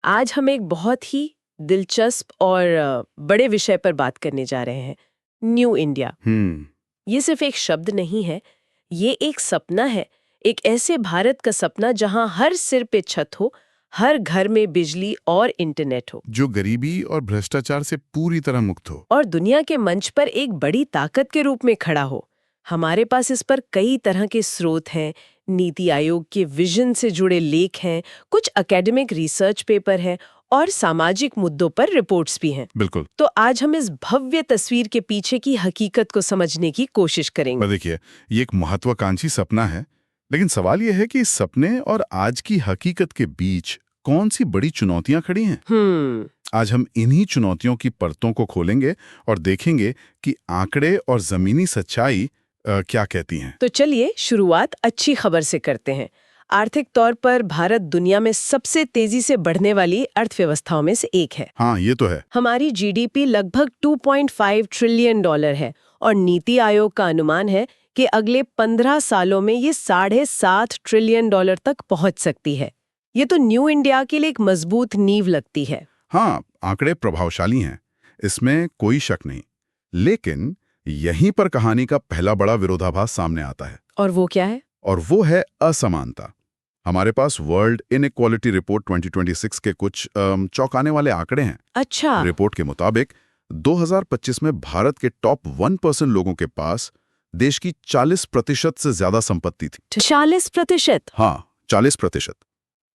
आज हम एक बहुत ही दिलचस्प और बड़े विषय पर बात करने जा रहे हैं। New India. ये सिर्फ एक शब्द नहीं है, ये एक सपना है। एक ऐसे भारत का सपना जहां हर सिर पे छत हो, हर घर में बिजली और इंटरनेट हो, जो गरीबी और भ्रष्टाचार से पूरी तरह मुक्त हो। और दुनिया के मंच पर एक बड़ी ताकत के रूप में खड़ा हो। हमारे पास इस पर कई तरह के स्रोत हैं। नीति आयोग के विजन से जुड़े लेख हैं, कुछ एकेडमिक रिसर्च पेपर हैं और सामाजिक मुद्दों पर रिपोर्ट्स भी हैं। बिल्कुल। तो आज हम इस भव्य तस्वीर के पीछे की हकीकत को समझने की कोशिश करेंगे। पर देखिए, ये एक महत्वाकांक्षी सपना है, लेकिन सवाल यह है कि इस सपने और आज की हकीकत के बीच कौन सी बड़ी चुनौतियां खड़ी हैं। आज हम इन्हीं चुनौतियों की परतों को खोलेंगे और देखेंगे कि आंकड़े और जमीनी सच्चाई क्या कहती हैं। तो चलिए शुरुआत अच्छी खबर से करते हैं। आर्थिक तौर पर भारत दुनिया में सबसे तेजी से बढ़ने वाली अर्थव्यवस्थाओं में से एक है। हाँ, ये तो है। हमारी जीडीपी लगभग 2.5 ट्रिलियन डॉलर है और नीति आयोग का अनुमान है कि अगले 15 सालों में ये 7.5 ट्रिलियन डॉलर तक पहुंच सकती है। ये तो न्यू इंडिया के लिए एक मजबूत नींव लगती है। हाँ, आंकड़े प्रभावशाली हैं, इसमें कोई शक नहीं। लेकिन यहीं पर कहानी का पहला बड़ा विरोधाभास सामने आता है। और वो क्या है? और वो है असमानता। हमारे पास वर्ल्ड इनइक्वालिटी रिपोर्ट 2026 के कुछ चौंकाने वाले आंकड़े हैं। अच्छा। रिपोर्ट के मुताबिक 2025 में भारत के टॉप 1% लोगों के पास देश की 40% से ज्यादा संपत्ति थी। 40%? हाँ, 40%।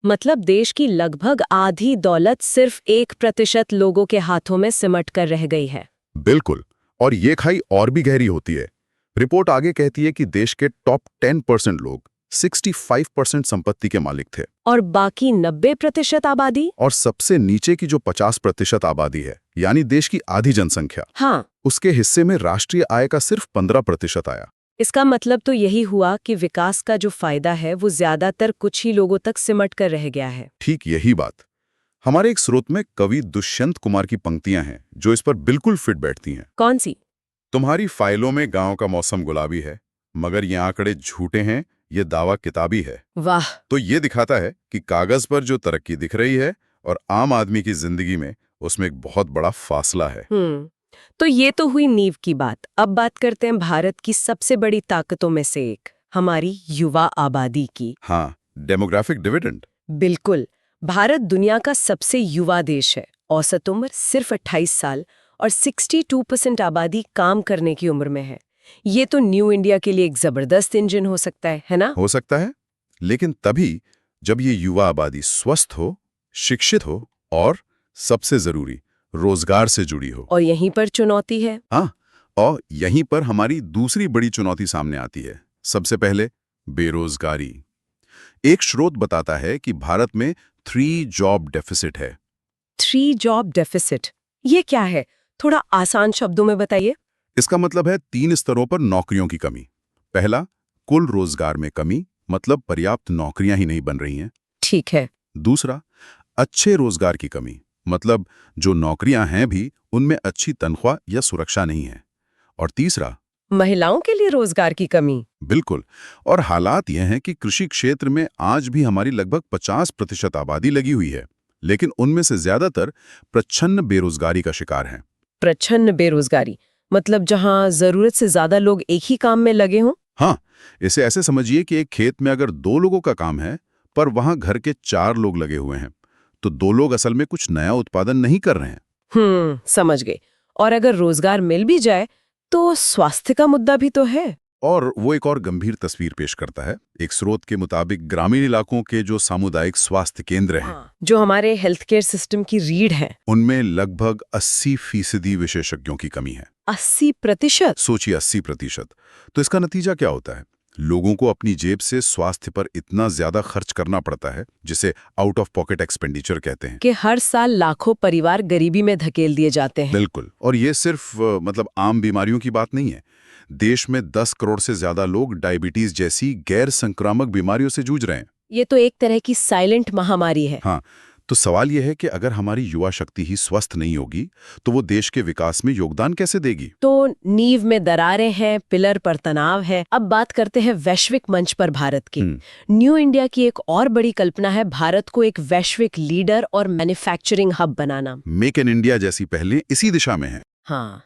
मतलब देश की लगभग आधी दौलत सिर्फ 1% लोगों के हाथों में सिमट कर रह गई है। बिल्कुल। और ये खाई और भी गहरी होती है। रिपोर्ट आगे कहती है कि देश के टॉप 10% लोग 65% संपत्ति के मालिक थे। और बाकी 90% आबादी? और सबसे नीचे की जो 50% आबादी है, यानी देश की आधी जनसंख्या, हाँ, उसके हिस्से में राष्ट्रीय आय का सिर्फ 15% आया। इसका मतलब तो यही हुआ कि विकास का जो फायदा है वो ज्यादातर कुछ ही लोगों तक सिमट कर रह गया है। ठीक यही बात। हमारे एक स्रोत में कवि दुष्यंत कुमार की पंक्तियां हैं जो इस पर बिल्कुल फिट बैठती हैं। कौन सी? तुम्हारी फाइलों में गांव का मौसम गुलाबी है, मगर ये आंकड़े झूठे हैं, ये दावा किताबी है। वाह। तो ये दिखाता है कि कागज पर जो तरक्की दिख रही है और आम आदमी की जिंदगी में, उसमें एक बहुत बड़ा फासला है। तो ये तो हुई नींव की बात। अब बात करते हैं भारत की सबसे बड़ी ताकतों में से एक, हमारी युवा आबादी की। हाँ, डेमोग्राफिक डिविडेंड। बिल्कुल। भारत दुनिया का सबसे युवा देश है। औसत उम्र सिर्फ 28 साल और 62% आबादी काम करने की उम्र में है। ये तो न्यू इंडिया के लिए एक जबरदस्त इंजन हो सकता है ना? हो सकता है, लेकिन तभी जब ये युवा आबादी स्वस्थ हो, शिक्षित हो और सबसे जरूरी, रोजगार से जुड़ी हो। और यहीं पर चुनौती है। हाँ, और यहीं पर हमारी दूसरी बड़ी चुनौती सामने आती है। सबसे पहले बेरोजगारी। एक स्रोत बताता है कि भारत में 3 जॉब डेफिसिट है। 3 जॉब डेफिसिट, ये क्या है? थोड़ा आसान शब्दों में बताइए। इसका मतलब है 3 स्तरों पर नौकरियों की कमी। पहला, कुल रोजगार में कमी, मतलब पर्याप्त नौकरियां ही नहीं बन रही हैं। ठीक है। दूसरा, अच्छे रोजगार की कमी, मतलब जो नौकरियां हैं भी उनमें अच्छी तनख्वाह या सुरक्षा नहीं है। और तीसरा, महिलाओं के लिए रोजगार की कमी। बिल्कुल। और हालात यह हैं कि कृषि क्षेत्र में आज भी हमारी लगभग 50% आबादी लगी हुई है, लेकिन उनमें से ज्यादातर प्रच्छन्न बेरोजगारी का शिकार हैं। प्रच्छन्न बेरोजगारी मतलब जहां जरूरत से ज्यादा लोग एक ही काम में लगे हों? हाँ, इसे ऐसे समझिए कि एक खेत में अगर 2 लोगों का काम है, पर वहां घर के 4 लोग लगे हुए हैं, तो 2 लोग असल में कुछ नया उत्पादन नहीं कर रहे हैं। समझ गए। और अगर रोजगार मिल भी जाए तो स्वास्थ्य का मुद्दा भी तो है। और वो एक और गंभीर तस्वीर पेश करता है। एक स्रोत के मुताबिक ग्रामीण इलाकों के जो सामुदायिक स्वास्थ्य केंद्र हैं, जो हमारे हेल्थ केयर सिस्टम की रीढ़ है, उनमें लगभग 80% विशेषज्ञों की कमी है। 80%? सोचिए, 80%। तो इसका नतीजा क्या होता है? लोगों को अपनी जेब से स्वास्थ्य पर इतना ज्यादा खर्च करना पड़ता है, जिसे आउट ऑफ पॉकेट एक्सपेंडिचर कहते हैं, कि हर साल लाखों परिवार गरीबी में धकेल दिए जाते हैं। बिल्कुल। और ये सिर्फ मतलब आम बीमारियों की बात नहीं है। देश में 10 करोड़ से ज्यादा लोग डायबिटीज जैसी गैर संक्रामक बीमारियों से जूझ रहे हैं। ये तो एक तरह की साइलेंट महामारी है। हाँ, तो सवाल यह है कि अगर हमारी युवा शक्ति ही स्वस्थ नहीं होगी तो वो देश के विकास में योगदान कैसे देगी? तो नींव में दरारें हैं, पिलर पर तनाव है। अब बात करते हैं वैश्विक मंच पर भारत की। न्यू इंडिया की एक और बड़ी कल्पना है भारत को एक वैश्विक लीडर और manufacturing hub banana. Make in India जैसी पहलें इसी दिशा में है। हाँ,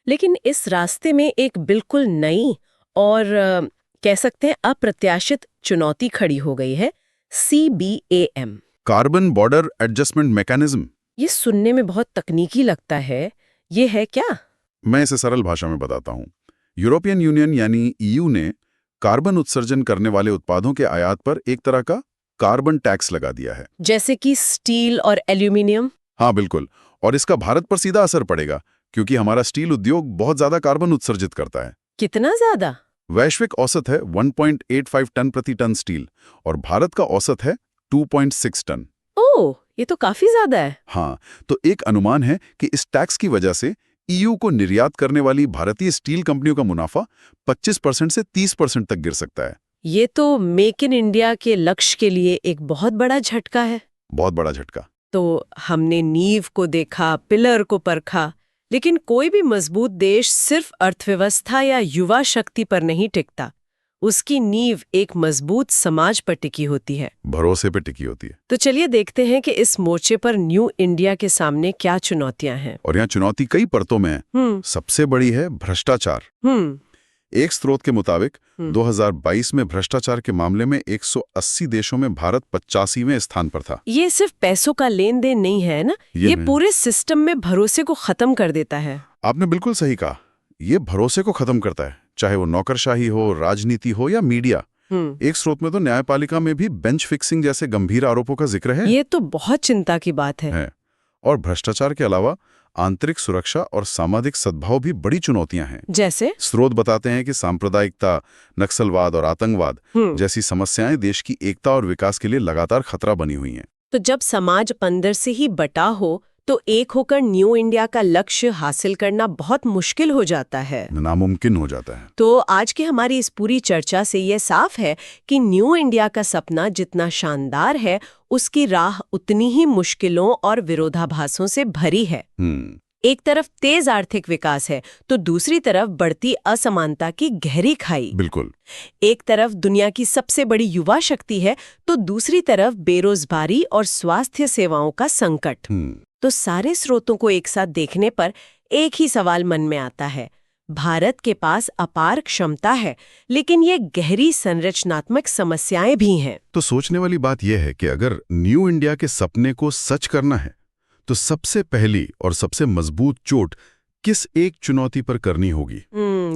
लेकिन इस रास्ते में एक बिल्कुल नई और कह सकते हैं अप्रत्याशित चुनौती खड़ी हो गई है, CBAM। Carbon border adjustment mechanism. ये सुनने में बहुत तकनीकी लगता है, ये है क्या? मैं इसे सरल भाषा में बताता हूँ। यूरोपियन यूनियन यानी EU ने कार्बन उत्सर्जन करने वाले उत्पादों के आयात पर एक तरह का कार्बन टैक्स लगा दिया है। जैसे कि स्टील और एल्यूमिनियम? हाँ बिल्कुल, और इसका भारत पर सीधा असर पड़ेगा क्योंकि हमारा स्टील उद्योग बहुत ज्यादा कार्बन उत्सर्जित करता है। कितना ज्यादा? वैश्विक औसत है 1.85 टन प्रति टन स्टील और भारत का औसत है 2.6 टन। ओह, ये तो काफी ज्यादा है। हाँ, तो एक अनुमान है कि इस टैक्स की वजह से EU को निर्यात करने वाली भारतीय स्टील कंपनियों का मुनाफा 25% से 30% तक गिर सकता है। ये तो मेक इन इंडिया के लक्ष्य के लिए एक बहुत बड़ा झटका है। बहुत बड़ा झटका। तो हमने नींव को देखा, पिलर को परखा, लेकिन कोई भी मजबूत देश सिर्फ अर्थव्यवस्था या युवा शक्ति पर नहीं टिकता। उसकी नींव एक मजबूत समाज पर टिकी होती है, भरोसे पे टिकी होती है। तो चलिए देखते हैं कि इस मोर्चे पर न्यू इंडिया के सामने क्या चुनौतियां हैं। और यहाँ चुनौती कई परतों में है। सबसे बड़ी है भ्रष्टाचार। एक स्रोत के मुताबिक 2022 में भ्रष्टाचार के मामले में 180 देशों में भारत 85वें स्थान पर था। ये सिर्फ पैसों का लेन देन नहीं है ना, ये पूरे सिस्टम में भरोसे को खत्म कर देता है। आपने बिल्कुल सही कहा, ये भरोसे को खत्म करता है, चाहे वो नौकरशाही हो, राजनीति हो या मीडिया। एक स्रोत में तो न्यायपालिका में भी बेंच फिक्सिंग जैसे गंभीर आरोपों का जिक्र है। ये तो बहुत चिंता की बात है। और भ्रष्टाचार के अलावा आंतरिक सुरक्षा और सामाजिक सद्भाव भी बड़ी चुनौतियां हैं। जैसे स्रोत बताते हैं कि सांप्रदायिकता, नक्सलवाद और आतंकवाद जैसी समस्याएं देश की एकता और विकास के लिए लगातार खतरा बनी हुई हैं। तो जब समाज अंदर से ही बटा हो तो एक होकर न्यू इंडिया का लक्ष्य हासिल करना बहुत मुश्किल हो जाता है, नामुमकिन हो जाता है। तो आज की हमारी इस पूरी चर्चा से ये साफ है कि न्यू इंडिया का सपना जितना शानदार है, उसकी राह उतनी ही मुश्किलों और विरोधाभासों से भरी है। एक तरफ तेज आर्थिक विकास है तो दूसरी तरफ बढ़ती असमानता की गहरी खाई। बिल्कुल। एक तरफ दुनिया की सबसे बड़ी युवा शक्ति है तो दूसरी तरफ बेरोजगारी और स्वास्थ्य सेवाओं का संकट। तो सारे स्रोतों को एक साथ देखने पर एक ही सवाल मन में आता है, भारत के पास अपार क्षमता है, लेकिन ये गहरी संरचनात्मक समस्याएं भी हैं। तो सोचने वाली बात यह है कि अगर न्यू इंडिया के सपने को सच करना है तो सबसे पहली और सबसे मजबूत चोट किस एक चुनौती पर करनी होगी?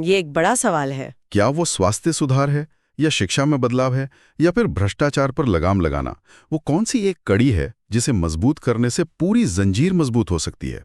ये एक बड़ा सवाल है। क्या वो स्वास्थ्य सुधार है, या शिक्षा में बदलाव है, या फिर भ्रष्टाचार पर लगाम लगाना? वो कौन सी एक कड़ी है जिसे मजबूत करने से पूरी जंजीर मजबूत हो सकती है?